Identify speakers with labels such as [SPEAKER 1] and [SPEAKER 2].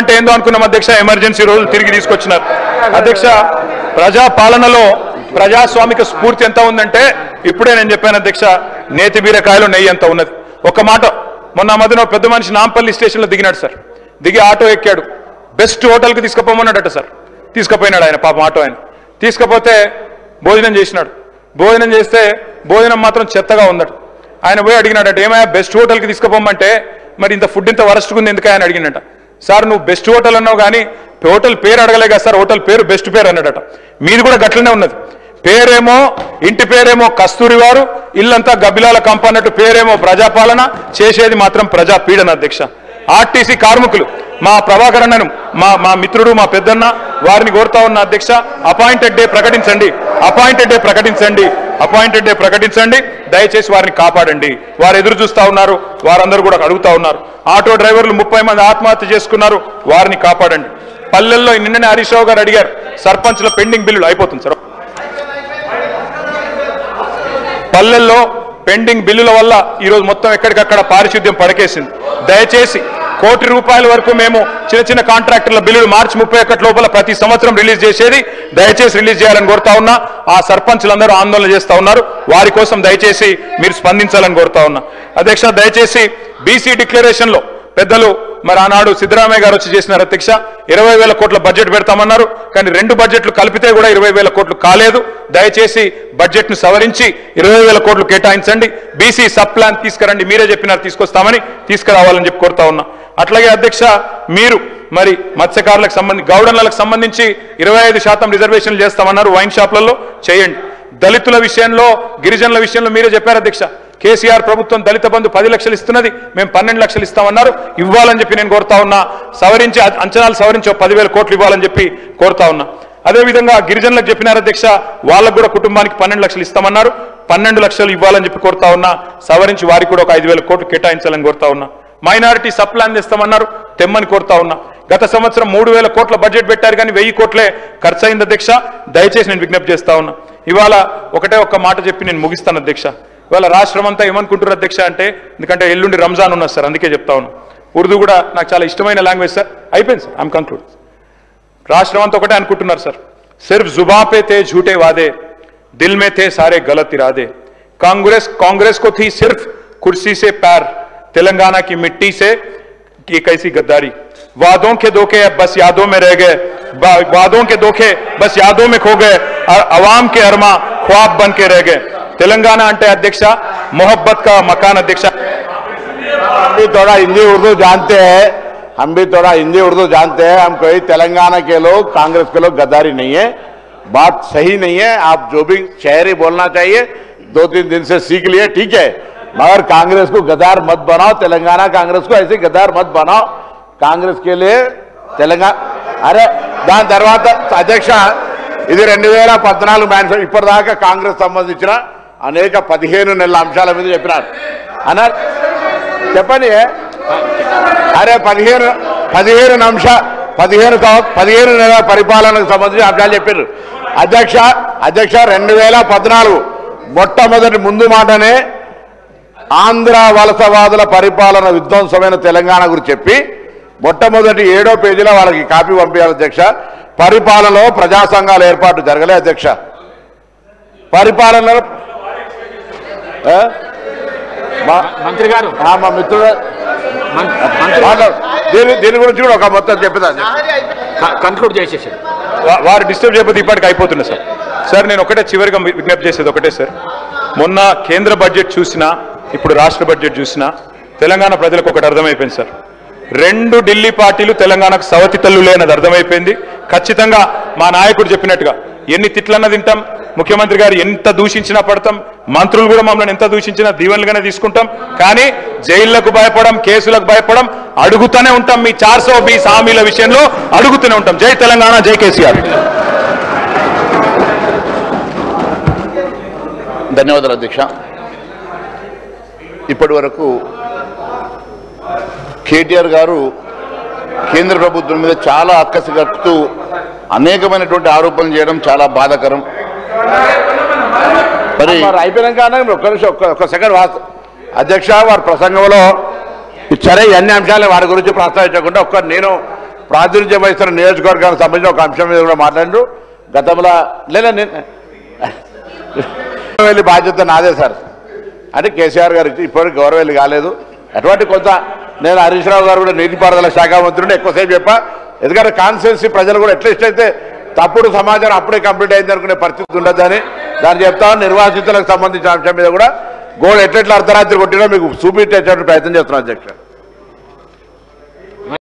[SPEAKER 1] అంటే ఏందో అనుకున్నాం అధ్యక్ష, ఎమర్జెన్సీ రోజులు తిరిగి తీసుకొచ్చినారు అధ్యక్ష. ప్రజా పాలనలో ప్రజాస్వామిక స్ఫూర్తి ఎంత ఉందంటే ఇప్పుడే నేను చెప్పాను అధ్యక్ష, నేతి బీరకాయలు నెయ్యి ఎంత ఉన్నది. ఒక మాట, మొన్న మధ్యన పెద్ద మనిషి నాంపల్లి స్టేషన్లో దిగినాడు సార్. దిగి ఆటో ఎక్కాడు, బెస్ట్ హోటల్కి తీసుకుపోమన్నాడట సార్. తీసుకుపోయినాడు ఆయన, పాపం ఆటో ఆయన. తీసుకపోతే భోజనం చేసినాడు. భోజనం చేస్తే భోజనం మాత్రం చెత్తగా ఉందట. ఆయన పోయి అడిగినాడట, ఏమయ్యా బెస్ట్ హోటల్కి తీసుకుపోమంటే మరి ఇంత ఫుడ్ ఇంత వరస్ట్గా ఉంది ఎందుకు ఆయన అడిగినట. సార్ నువ్వు బెస్ట్ హోటల్ అన్నావు కానీ హోటల్ పేరు అడగలే కదా సార్, హోటల్ పేరు బెస్ట్ పేరు అన్నాడట. మీది కూడా గట్లనే ఉన్నది. పేరేమో ఇంటి పేరేమో కస్తూరి వారు, ఇల్లంతా గబ్బిలాల కంప అన్నట్టు పేరేమో ప్రజాపాలన, చేసేది మాత్రం ప్రజా పీడన అధ్యక్ష. ఆర్టీసీ కార్మికులు మా ప్రభాకర్ అన్నను, మా మిత్రుడు, మా పెద్దన్న, వారిని కోరుతా ఉన్న అధ్యక్ష, అపాయింటెడ్ డే ప్రకటించండి, అపాయింటెడ్ డే ప్రకటించండి, అపాయింటెడ్ డే ప్రకటించండి. దయచేసి వారిని కాపాడండి. వారు ఎదురు చూస్తూ ఉన్నారు, వారందరూ కూడా అడుగుతా ఉన్నారు. ఆటో డ్రైవర్లు 30 మంది ఆత్మహత్య చేసుకున్నారు, వారిని కాపాడండి. పల్లెల్లో నిన్ననే హరీష్ రావు గారు అడిగారు, సర్పంచ్ల పెండింగ్ బిల్లులు అయిపోతుంది సార్. పల్లెల్లో పెండింగ్ బిల్లుల వల్ల ఈరోజు మొత్తం ఎక్కడికక్కడ పారిశుద్ధ్యం పడకేసింది. దయచేసి ₹1 కోటి వరకు మేము చిన్న కాంట్రాక్టర్ల బిల్లులు మార్చి 31 లోపల ప్రతి సంవత్సరం రిలీజ్ చేసేది దయచేసి రిలీజ్ చేయాలని కోరుతా ఉన్నా. ఆ సర్పంచ్లందరూ ఆందోళన చేస్తా ఉన్నారు, వారి కోసం దయచేసి మీరు స్పందించాలని కోరుతా ఉన్నా అధ్యక్ష. దయచేసి బీసీ డిక్లరేషన్ లో పెద్దలు మరి ఆనాడు సిద్ధరామయ్య గారు వచ్చి చేసినారు అధ్యక్ష. 20,000 కోట్ల బడ్జెట్ పెడతామన్నారు, కానీ 2 బడ్జెట్లు కలిపితే కూడా 20,000 కోట్లు కాలేదు. దయచేసి బడ్జెట్ ను సవరించి 20,000 కోట్లు కేటాయించండి. బీసీ సబ్ ప్లాన్ తీసుకురండి, మీరే చెప్పినారు తీసుకొస్తామని, తీసుకురావాలని చెప్పి కోరుతా ఉన్నా. అట్లాగే అధ్యక్ష, మీరు మరి మత్స్యకారులకు సంబంధించి గౌడన్లకు సంబంధించి 25% రిజర్వేషన్లు చేస్తామన్నారు, వైన్ షాప్లలో చేయండి. దళితుల విషయంలో, గిరిజనుల విషయంలో మీరే చెప్పారు అధ్యక్ష. కేసీఆర్ ప్రభుత్వం దళిత బంధు 10 లక్షలు ఇస్తున్నది, మేము 12 లక్షలు ఇస్తామన్నారు, ఇవ్వాలని చెప్పి నేను కోరుతా ఉన్నా. సవరించి అంచనాలు సవరించి 10,000 కోట్లు ఇవ్వాలని చెప్పి కోరుతా ఉన్నా. అదేవిధంగా గిరిజనులకు చెప్పినారు అధ్యక్ష, వాళ్ళకు కూడా కుటుంబానికి 12 లక్షలు ఇస్తామన్నారు, 12 లక్షలు ఇవ్వాలని చెప్పి కోరుతా ఉన్నా. సవరించి వారికి కూడా ఒక 5,000 కోట్లు కేటాయించాలని కోరుతా ఉన్నా. మైనారిటీ సబ్ ప్లాన్ తెస్తామన్నారు, తెమ్మని కోరుతా ఉన్నా. గత సంవత్సరం 3,000 కోట్ల బడ్జెట్ పెట్టారు, కానీ 1,000 కోట్లే ఖర్చు అయింది అధ్యక్ష. దయచేసి నేను విజ్ఞప్తి చేస్తా ఉన్నా. ఇవాళ ఒక్క మాట చెప్పి నేను ముగిస్తాను అధ్యక్ష. ఇవాళ రాష్ట్రం అంతా ఏమనుకుంటారు అధ్యక్ష అంటే, ఎందుకంటే ఎల్లుండి రంజాన్ ఉన్నది సార్, అందుకే చెప్తా ఉన్నా. ఉర్దూ కూడా నాకు చాలా ఇష్టమైన లాంగ్వేజ్ సార్. అయిపోయింది సార్, ఐఎమ్ కంక్లూడ్. రాష్ట్రం అంతా ఒకటే అనుకుంటున్నారు సార్. సిర్ఫ్ జుబా పే తే झूठे वादे, दिल में थे सारे गलत इरादे. कांग्रेस को थी सिर्फ कुर्सी से प्यार, तेलंगाना की मिट्टी से की कैसी गद्दारी. वादों के धोखे बस यादों में रह गए, वादों के धोखे बस यादों में खो गए, अवाम के अरमा ख्वाब बन के रह गए. तेलंगाना अंटे अध्यक्ष मोहब्बत का मकान अध्यक्ष.
[SPEAKER 2] हम भी थोड़ा हिंदी उर्दू जानते हैं, हम कोई तेलंगाना के लोग, कांग्रेस के लोग गद्दारी नहीं है, बात सही नहीं है. आप जो भी शहरी बोलना चाहिए 2-3 दिन से सीख लिए, ठीक है, मगर कांग्रेस को गद्दार मत बनाओ, तेलंगाना कांग्रेस को ऐसे गद्दार मत बनाओ. कांग्रेस के लिए तेलंगाना अरे దాని తర్వాత అధ్యక్ష, ఇది 2014 మేనిఫెస్టో ఇప్పటిదాకా కాంగ్రెస్ సంబంధించిన అనేక 15 నెలల అంశాల మీద చెప్పినారు అన్నారు. చెప్పండి, అరే 15 నెలల పరిపాలనకు సంబంధించిన అంశాలు చెప్పారు అధ్యక్ష. 2014 మొట్టమొదటి ముందు మాటనే ఆంధ్ర వలసవాదుల పరిపాలన విధ్వంసమైన తెలంగాణ గురించి చెప్పి మొట్టమొదటి 7వ పేజీలో వాళ్ళకి కాపీ పంపించాలి అధ్యక్ష. పరిపాలనలో ప్రజా సంఘాల ఏర్పాటు జరగలే అధ్యక్ష. పరిపాలనలో
[SPEAKER 3] మంత్రి గారు,
[SPEAKER 2] మా మిత్రుడు దీని గురించి కూడా ఒక మొత్తం చెప్పేదా
[SPEAKER 3] కన్క్లూడ్ చేసేసారు.
[SPEAKER 1] వారు డిస్టర్బ్ చేయకపోతే ఇప్పటికి అయిపోతుంది సార్. సార్ నేను ఒకటే చివరిగా విజ్ఞప్తి చేసేది ఒకటే సార్. మొన్న కేంద్ర బడ్జెట్ చూసినా, ఇప్పుడు రాష్ట్ర బడ్జెట్ చూసినా తెలంగాణ ప్రజలకు ఒకటి అర్థమైపోయింది సార్. 2 ఢిల్లీ పార్టీలు తెలంగాణకు సవతి తల్లులే అన్నది అర్థమైపోయింది. ఖచ్చితంగా మా నాయకుడు చెప్పినట్టుగా ఎన్ని తిట్లన్నా తింటాం, ముఖ్యమంత్రి గారు ఎంత దూషించినా పడతాం, మంత్రులు కూడా మమ్మల్ని ఎంత దూషించినా దీవెనలుగానే తీసుకుంటాం. కానీ జైళ్లకు భయపడం, కేసులకు భయపడం, అడుగుతూనే ఉంటాం. మీ 420 హామీల విషయంలో అడుగుతూనే ఉంటాం. జై తెలంగాణ, జై కేసీఆర్.
[SPEAKER 2] ధన్యవాదాలు అధ్యక్ష. ఇప్పటి వరకు కేటీఆర్ గారు కేంద్ర ప్రభుత్వం మీద చాలా అక్కసి కట్టుతూ అనేకమైనటువంటి ఆరోపణలు చేయడం చాలా బాధాకరం. మరి అయిపోయినాక ఒక్క నిమిషం, ఒక్క సెకండ్ అధ్యక్ష, వారి ప్రసంగంలో సరే అన్ని అంశాలు వారి గురించి ప్రస్తావించకుండా నేను ప్రాతినిధ్యం వహిస్తున్న నియోజకవర్గానికి సంబంధించిన ఒక అంశం మీద కూడా మాట్లాడారు గతంలో లేదా వెళ్ళి బాధ్యత నాదే సార్ అంటే కేసీఆర్ గారు ఇప్పటికి గౌరవేలు కాలేదు అటువంటి కొంత నేను హరీష్ రావు గారు కూడా నీటిపారుదల శాఖ మంత్రిని ఎక్కువసేపు చెప్పా ఎందుకంటే కాన్స్టిట్యున్సీ ప్రజలు కూడా ఎట్లీస్ట్ అయితే తప్పుడు సమాచారం అప్పుడే కంప్లీట్ అయింది అనుకునే పరిస్థితి ఉండదని దాన్ని చెప్తా నిర్వాసితులకు సంబంధించిన అంశం మీద కూడా గోడ ఎట్లెట్లా అర్ధరాత్రి కొట్టినా మీకు చూపించేటువంటి ప్రయత్నం చేస్తున్నాను అధ్యక్ష